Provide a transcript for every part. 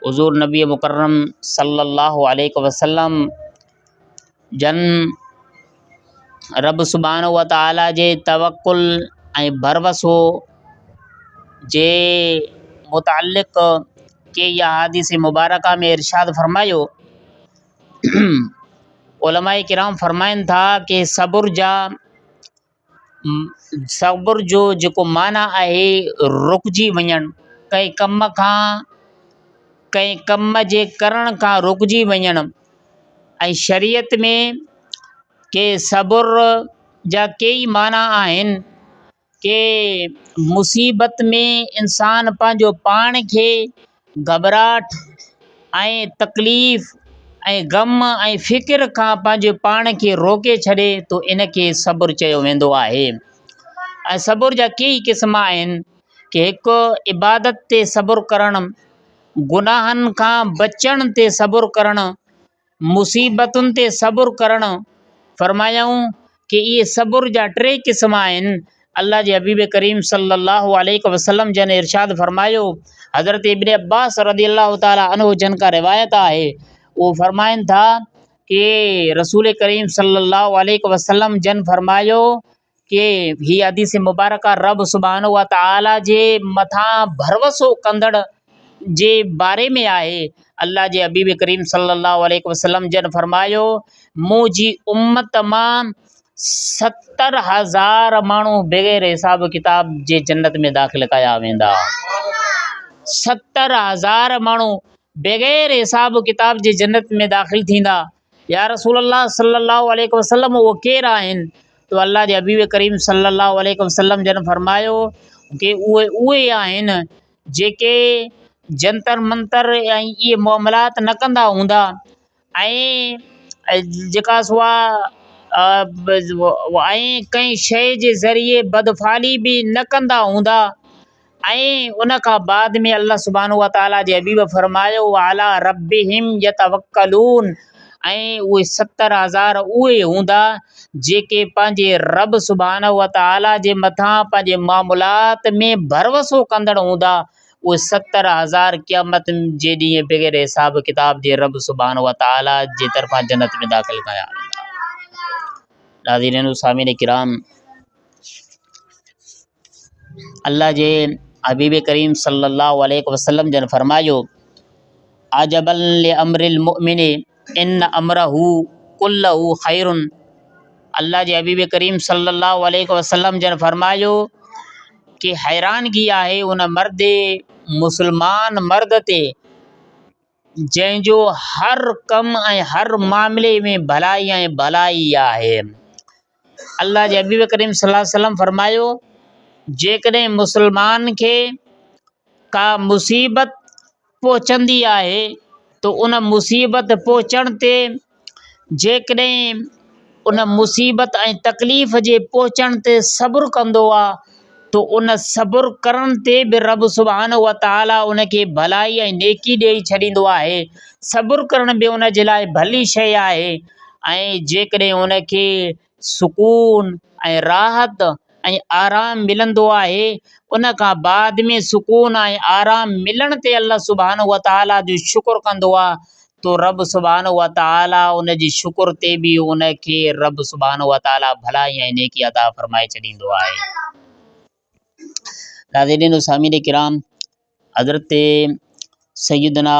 हुज़ूर नबी मुकर्रम सल्लल्लाहु अलैहि वसल्लम जन रब सुब्हानहु व तआला जे तवक्कुल ऐं भरवसो जे मुतालिक़ के इहा हदीस मुबारका में इरशाद फरमायो। उलमाए किराम फरमाइनि था कि सब्र जो जेको माना आहे रुकिजी वञणु, कंहिं कम जे करण खां रुकिजी वञणु। ऐं शरीयत में के सब्र जा कई माना आहिनि के मुसीबत में इंसान पंहिंजो पाण खे घबराहट ऐं तकलीफ़ ऐं ग़म ऐं फ़िक्र खां पंहिंजे पाण खे रोके छॾे तो इनखे सब्र चयो वेंदो आहे। ऐं सब्र जा कई क़िस्म आहिनि कि हिकु इबादत ते सब्र करणु, गुनाहनि खां बचण ते सब्र करणु, मुसीबतुनि ते सब्र करणु। फरमायूं कि इहे सब्र जा 3 क़िस्म आहिनि। अल्लाह जे हबीब करीम सल्लल्लाहु अलैहि वसल्लम जन इरशाद फरमायो। हज़रत इब्न अब्बास रज़ियल्लाहु ताला अन्हु जन का रिवायत आहे, वो फरमाइनि था कि रसूल करीम सल्लल्लाहु अलैहि वसल्लम जन फरमायो कि ही हदीस मुबारका रब सुब्हानहु व तआला जे मथां भरवसो कंदड़ जे बारे में आहे। अल्लाह जे हबीब करीम सल्लल्लाहु अलैहि वसल्लम जन फरमायो, मुंहिंजी उम्मत मां 70,000 माण्हू बग़ैर हिसाब किताब जे जन्नत में दाख़िल कया वेंदा। 70,000 माण्हू बग़ैर हिसाब किताब जे जन्नत में दाख़िल थींदा। या रसूल अल्लाह सल्लल्लाहु अलैहि वसल्लम वो केरु आहिनि? तो अल्लाह जे हबीब करीम सल्लल्लाहु अलैहि वसल्लम जन फरमायो कि उहे आहिनि जेके जंतर मंतर ऐं इहे मामलात न कंदा हूंदा ऐं जेका सुआ ऐं कंहिं शइ जे ज़रिए बदफ़ाली बि न कंदा हूंदा। ऐं उन खां बाद में अल्लाह सुब्हानहु व तआला जे हबीब फरमायो अला रब्बिहिम यतवक्कलून। ऐं उहे 70,000 उहे हूंदा जेके पंहिंजे रब सुब्हानहु व तआला जे मथां पंहिंजे मामूलात में भरवसो कंदड़ हूंदा। उहे 70,000 क़यामत जे ॾींहुं बग़ैर हिसाब किताब जे रब सुब्हानहु व तआला जे तरफ़ां जन्नत में दाख़िल कया वेंदा। नाज़रीन सामिन किराम, अल्लाह जे हबीब करीम सल्लल्लाहु अलैहि वसल्लम जन फरमायो, अजबल लिअम्रिल मुमिनी इन अमरहू कुल्लहू खैरुन। अल्लाह जे हबीब करीम सल्लल्लाहु अलैहि वसल्लम जन फरमायो कि हैरानगी आहे उन मुस्लमान मर्द ते जंहिंजो हर कम ऐं हर मामले में भलाई ऐं भलाई आहे। अल्लाह जे हबीब करीम सल्लल्लाहु अलैहि वसल्लम फरमायो, जेकॾहिं मुस्लमान खे का मुसीबत पहुचंदी आहे तो उन मुसीबत पहुचण ते जेकॾहिं उन मुसीबत ऐं तकलीफ़ जे पहुचण ते सब्र कंदो आहे तो उन सब्र करण ते बि रब सुब्हानहु व तआला उनखे भलाई ऐं नेकी ॾेई छॾींदो आहे। सब्र करण बि उन जे लाइ भली शइ आहे। ऐं जेकॾहिं उनखे सुकून ऐं राहत ऐं आराम मिलंदो आहे, उन खां बाद में सुकून ऐं आराम मिलण ते अल्लाह सुब्हानहु व तआला जो शुक्र कंदो आहे तो रब सुब्हानहु व तआला उन जी शुक्र ते बि उनखे रब सुब्हानहु व तआला भलाई ऐं नेकी अता फरमाए छॾींदो आहे। नाज़रीन सामिन किराम, हज़रत सैयदना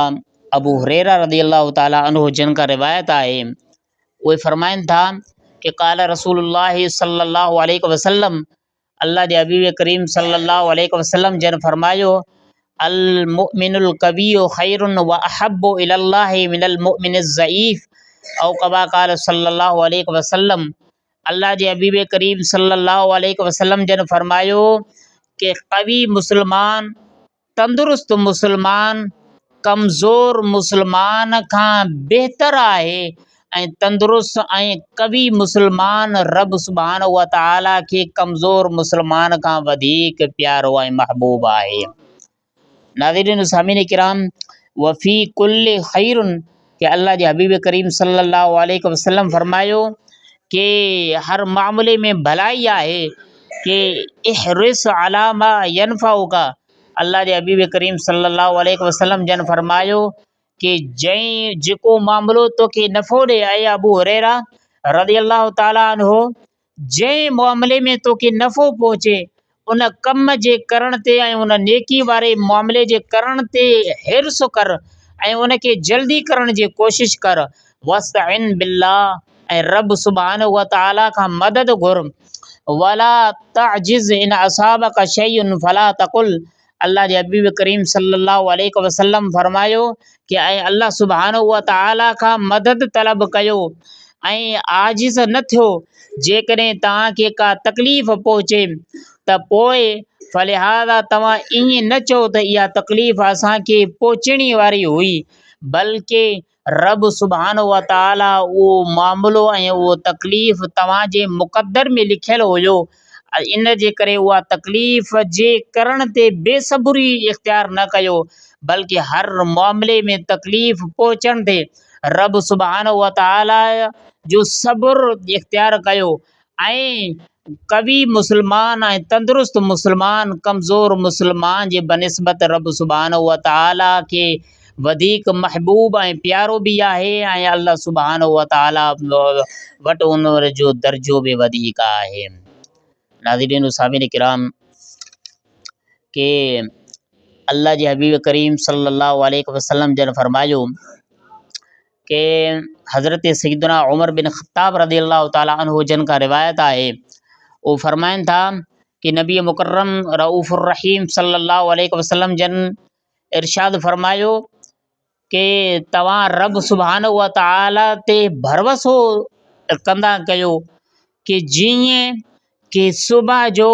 अबू हुरैरा रज़ियल्लाहु ताला अन्हु जन का रिवायत आहे। उहे फरमाइनि था कि क़ाल रसूलुल्लाह सल्लल्लाहु अलैहि वसल्लम, अल्लाह जे हबीब करीम सल्लल्लाहु अलैहि वसल्लम जन फरमायो, अल मुमिनुल कविय्यु खैरुन व अहब्बु इलल्लाहि मिनल मुमिनिज़ ज़ईफ़ औ कमा क़ाल सल्लल्लाहु अलैहि वसल्लम। अल्लाह जे हबीब करीम सल्लल्लाहु अलैहि वसल्लम जन फरमायो कि कवी मुसलमान, तंदुरुस्त मुसलमान कमज़ोर मुसलमान खां बहितर आहे ऐं तंदुरुस्त ऐं कवी मुसलमान रब सुब्हानहु व तआला खे कमज़ोर मुसलमान खां वधीक प्यारो ऐं महबूब आहे। नाज़रीन सामिन किराम, वफ़ी कुल्ल खैरुन कि अल्लाह जे हबीब करीम सल्लल्लाहु अलैहि वसल्लम फरमायो कि हर मामले में भलाई आहे कि इहरिस अला मा यनफउका। अल्लाह जे हबीब करीम सल्लल्लाहु अलैहि वसल्लम जन फरमायो कि जंहिं जेको मामिलो तोखे नफ़ो ॾे ऐं अबू हुरैरा रज़ी अल्लाह ताला अन्हो, जंहिं मामले में तोखे नफ़ो पहुचे उन कम जे करण ते ऐं उन नेकी वारे मामले जे करण ते हिर्स कर ऐं उनखे जल्दी करण जी कोशिश कर। वस्तइन बिल्लाह ऐं रब सुब्हानहु व तआला खां मदद घुर। वला तअजिज़ इन असाबक शैउन फला तकुल। अल्लाह जे हबीब करीम सल्लल्लाहु अलैहि वसल्लम फरमायो कि ऐं अल्लाह सुब्हानहु व तआला खां मदद तलब कयो ऐं आजिज़ न थियो। जेकॾहिं तव्हांखे का तकलीफ़ पहुचे त पोइ फलिहाज़ा तव्हां ईअं न चओ त इहा तकलीफ़ असांखे पहुचणी वारी हुई, बल्कि रब सुब्हानहु व तआला उहो मामिलो ऐं उहो तकलीफ़ तव्हांजे मुक़दर में लिखियलु हुयो। इन जे करे उहा तकलीफ़ जे करण ते बेसब्री इख़्तियार न कयो, बल्कि हर मामले में तकलीफ़ पहुचण ते रब सुब्हानहु व तआला जो सब्र इख़्तियार कयो। ऐं कवी मुस्लमान ऐं तंदुरुस्त मुस्लमान कमज़ोर मुस्लमान जे बनिस्बत रब सुब्हानहु व तआला खे वधीक महबूब ऐं प्यारो बि आहे ऐं अल्लाह सुब्हानहु व तआला वटि उन जो दर्जो बि वधीक आहे। नाज़रीन व सामिन किराम के अल्लाह जे हबीब करीम सल्लल्लाहु अलैहि वसल्लम जन फरमायो कि हज़रत सैयदना उमर बिन ख़त्ताब रज़ियल्लाहु ताला अन्हु जन का रिवायत आहे। वो फरमाइनि था कि नबी मुकर्रम रऊफ़ुर रहीम सल्लल्लाहु अलैहि वसल्लम जन इरशाद फरमायो कि तव्हां रब सुब्हानहु व तआला ते भरवसो कंदा कयो कि जीअं कि सुबुह जो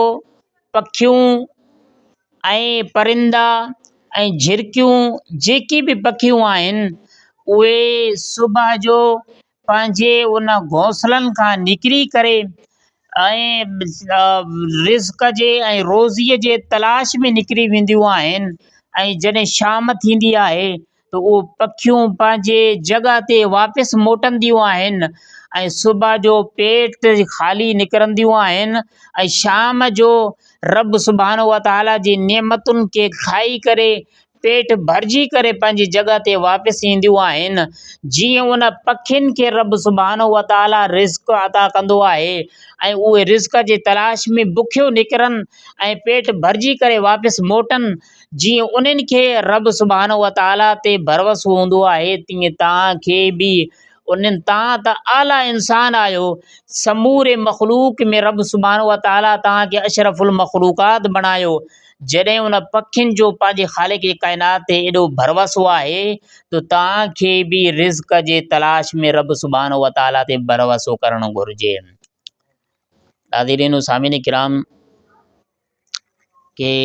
पखियूं ऐं परिंदा ऐं झिरकियूं जेकी बि पखियूं आहिनि उहे सुबुह जो पंहिंजे उन घोंसलनि खां निकिरी करे ऐं रिज़्क़ जे ऐं रोज़ीअ जे तलाश में निकिरी वेंदियूं आहिनि। ऐं जॾहिं शाम थींदी आहे त उहो पखियूं पंहिंजे जॻह ते वापसि मोटंदियूं आहिनि ऐं सुबुह जो पेट ख़ाली निकिरंदियूं आहिनि ऐं शाम जो रब सुब्हानहु व तआला जी नेमतुनि खे खाई करे पेट भरिजी करे पंहिंजी जॻह ते वापसि ईंदियूं आहिनि। जीअं उन पखियुनि खे रब सुब्हानहु व तआला रिज़्क़ अता कंदो आहे ऐं उहे रिज़्क़ जे तलाश में बुखियो निकिरनि ऐं पेट भरिजी करे वापसि मोटनि, जीअं उन्हनि खे रब सुब्हानहु व तआला ते भरवसो हूंदो आहे, तीअं तव्हांखे बि उन्हनि तव्हां त आला इंसान आहियो। समूरे मख़लूक में रब सुब्हानहु व तआला तव्हांखे अशरफुल मख़लूक़ात बणायो। जॾहिं उन पखियुनि जो पंहिंजे ख़ालिक जे काइनात ते एॾो भरवसो आहे त तव्हांखे बि रिज़्क़ जे तलाश में रब सुब्हानहु व तआला ते भरवसो करणु घुरिजे। नाज़रीन व सामिन किराम के